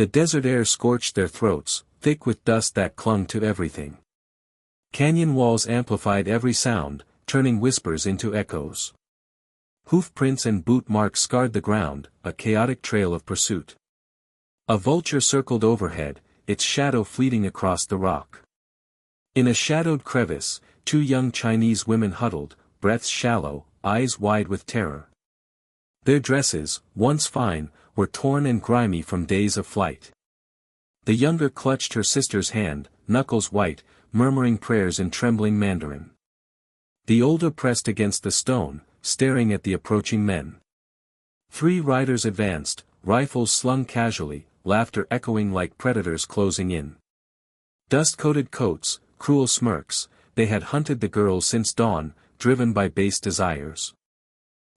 The desert air scorched their throats, thick with dust that clung to everything. Canyon walls amplified every sound, turning whispers into echoes. Hoof prints and boot marks scarred the ground, a chaotic trail of pursuit. A vulture circled overhead, its shadow fleeting across the rock. In a shadowed crevice, two young Chinese women huddled, breaths shallow, eyes wide with terror. Their dresses, once fine, were torn and grimy from days of flight. The younger clutched her sister's hand, knuckles white, murmuring prayers in trembling Mandarin. The older pressed against the stone, staring at the approaching men. 3 riders advanced, rifles slung casually, laughter echoing like predators closing in. Dust-coated coats, cruel smirks, they had hunted the girls since dawn, driven by base desires.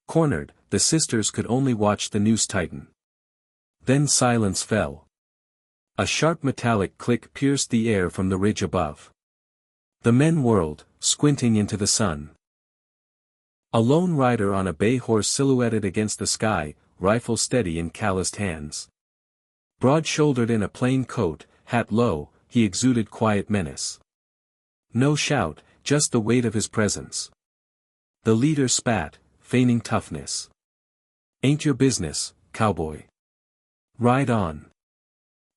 Cornered, the sisters could only watch the noose tighten. Then silence fell. A sharp metallic click pierced the air from the ridge above. The men whirled, squinting into the sun. A lone rider on a bay horse silhouetted against the sky, rifle steady in calloused hands. Broad-shouldered in a plain coat, hat low, he exuded quiet menace. No shout, just the weight of his presence. The leader spat, feigning toughness. "Ain't your business, cowboy. Ride on."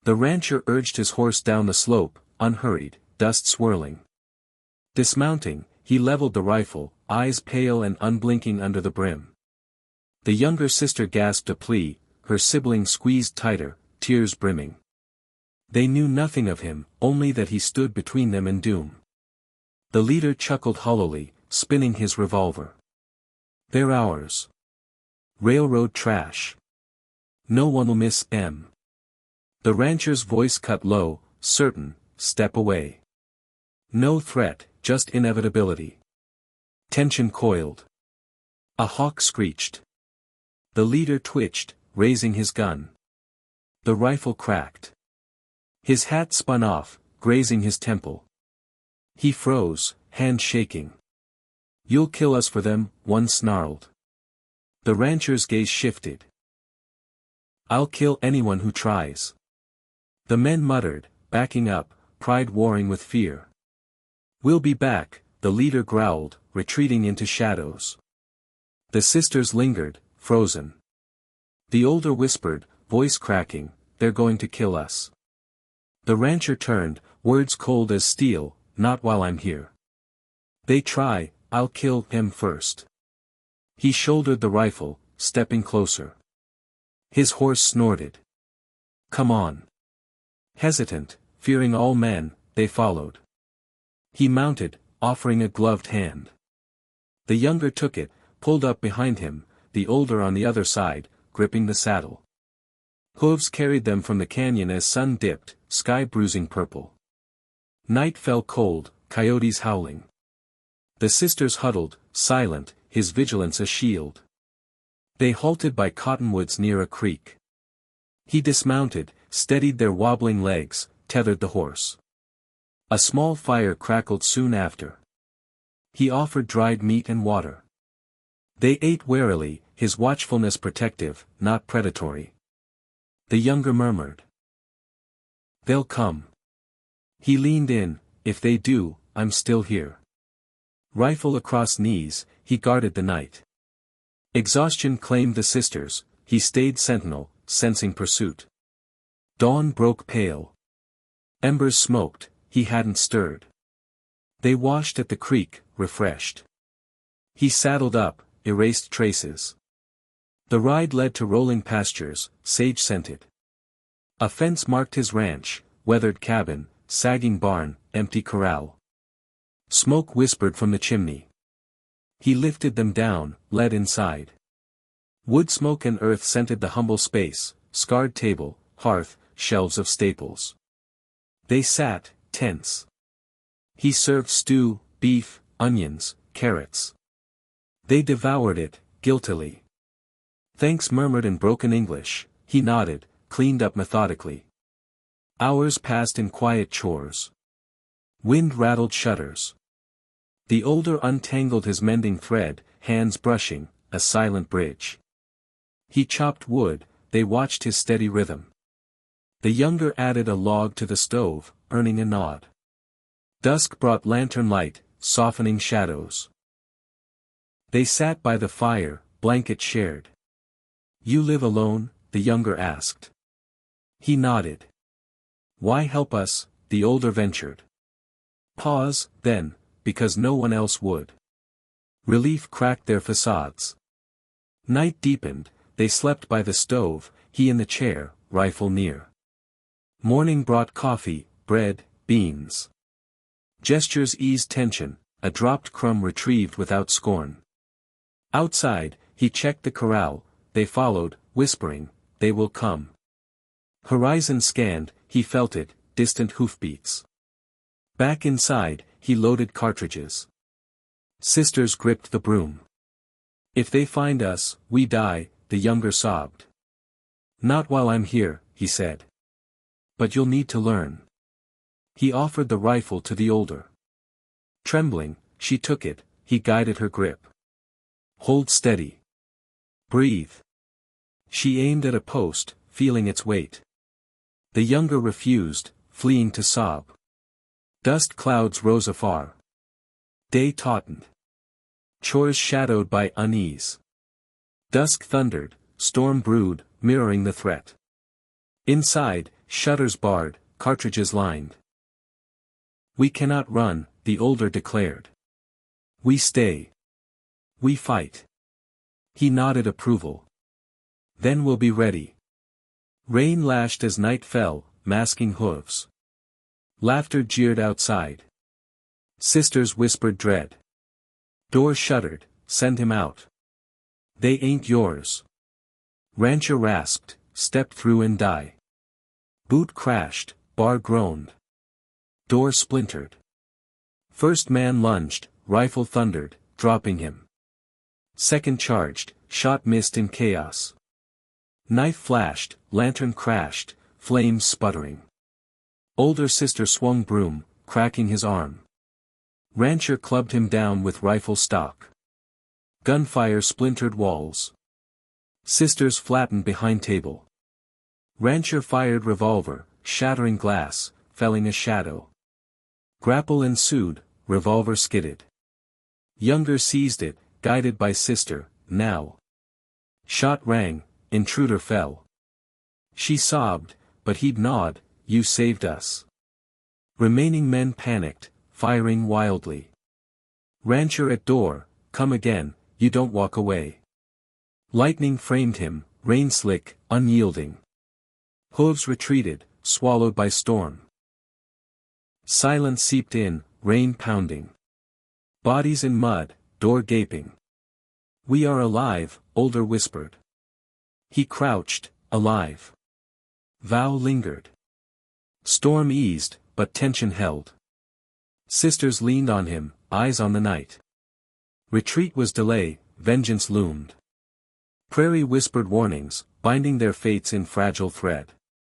The rancher urged his horse down the slope, unhurried, dust swirling. Dismounting, he leveled the rifle, eyes pale and unblinking under the brim. The younger sister gasped a plea, her sibling squeezed tighter, tears brimming. They knew nothing of him, only that he stood between them and doom. The leader chuckled hollowly, spinning his revolver. "They're ours. Railroad trash. No one will miss them." The rancher's voice cut low, certain, "Step away." No threat, just inevitability. Tension coiled. A hawk screeched. The leader twitched, raising his gun. The rifle cracked. His hat spun off, grazing his temple. He froze, hand shaking. "You'll kill us for them," one snarled. The rancher's gaze shifted. "I'll kill anyone who tries." The men muttered, backing up, pride warring with fear. "We'll be back," the leader growled, retreating into shadows. The sisters lingered, frozen. The older whispered, voice cracking, "They're going to kill us." The rancher turned, words cold as steel, "Not while I'm here. They try, I'll kill him first." He shouldered the rifle, stepping closer. His horse snorted. "Come on." Hesitant, fearing all men, they followed. He mounted, offering a gloved hand. The younger took it, pulled up behind him, the older on the other side, gripping the saddle. Hooves carried them from the canyon as sun dipped, sky bruising purple. Night fell cold, coyotes howling. The sisters huddled, silent, his vigilance a shield. They halted by cottonwoods near a creek. He dismounted, steadied their wobbling legs, tethered the horse. A small fire crackled soon after. He offered dried meat and water. They ate warily, his watchfulness protective, not predatory. The younger murmured. "They'll come." He leaned in, "If they do, I'm still here." Rifle across knees, he guarded the night. Exhaustion claimed the sisters, he stayed sentinel, sensing pursuit. Dawn broke pale. Embers smoked, he hadn't stirred. They washed at the creek, refreshed. He saddled up, erased traces. The ride led to rolling pastures, sage-scented. A fence marked his ranch, weathered cabin, sagging barn, empty corral. Smoke whispered from the chimney. He lifted them down, led inside. Wood smoke and earth scented the humble space, scarred table, hearth, shelves of staples. They sat, tense. He served stew, beef, onions, carrots. They devoured it, guiltily. Thanks murmured in broken English, he nodded, cleaned up methodically. Hours passed in quiet chores. Wind rattled shutters. The older untangled his mending thread, hands brushing, a silent bridge. He chopped wood, they watched his steady rhythm. The younger added a log to the stove, earning a nod. Dusk brought lantern light, softening shadows. They sat by the fire, blanket shared. "You live alone?" the younger asked. He nodded. "Why help us?" the older ventured. Pause, then, because no one else would. Relief cracked their facades. Night deepened, they slept by the stove, he in the chair, rifle near. Morning brought coffee, bread, beans. Gestures eased tension, a dropped crumb retrieved without scorn. Outside, he checked the corral, they followed, whispering, "They will come." Horizon scanned, he felt it, distant hoofbeats. Back inside, he loaded cartridges. Sisters gripped the broom. "If they find us, we die," the younger sobbed. "Not while I'm here," he said. "But you'll need to learn." He offered the rifle to the older. Trembling, she took it, he guided her grip. "Hold steady. Breathe." She aimed at a post, feeling its weight. The younger refused, fleeing to sob. Dust clouds rose afar. Day tautened. Chores shadowed by unease. Dusk thundered, storm brewed, mirroring the threat. Inside, shutters barred, cartridges lined. "We cannot run," the older declared. "We stay. We fight." He nodded approval. "Then we'll be ready." Rain lashed as night fell, masking hooves. Laughter jeered outside. Sisters whispered dread. Door shuttered, "Send him out. They ain't yours." Rancher rasped, "Step through and die." Boot crashed, bar groaned. Door splintered. First man lunged, rifle thundered, dropping him. Second charged, shot missed in chaos. Knife flashed, lantern crashed, flames sputtering. Older sister swung broom, cracking his arm. Rancher clubbed him down with rifle stock. Gunfire splintered walls. Sisters flattened behind table. Rancher fired revolver, shattering glass, felling a shadow. Grapple ensued, revolver skidded. Younger seized it, guided by sister, now. Shot rang, intruder fell. She sobbed, but he'd nod, "You saved us." Remaining men panicked, firing wildly. Rancher at door, "Come again, you don't walk away." Lightning framed him, rain slick, unyielding. Hooves retreated, swallowed by storm. Silence seeped in, rain pounding. Bodies in mud, door gaping. "We are alive," older whispered. He crouched, alive. Vow lingered. Storm eased, but tension held. Sisters leaned on him, eyes on the night. Retreat was delay, vengeance loomed. Prairie whispered warnings, binding their fates in fragile thread.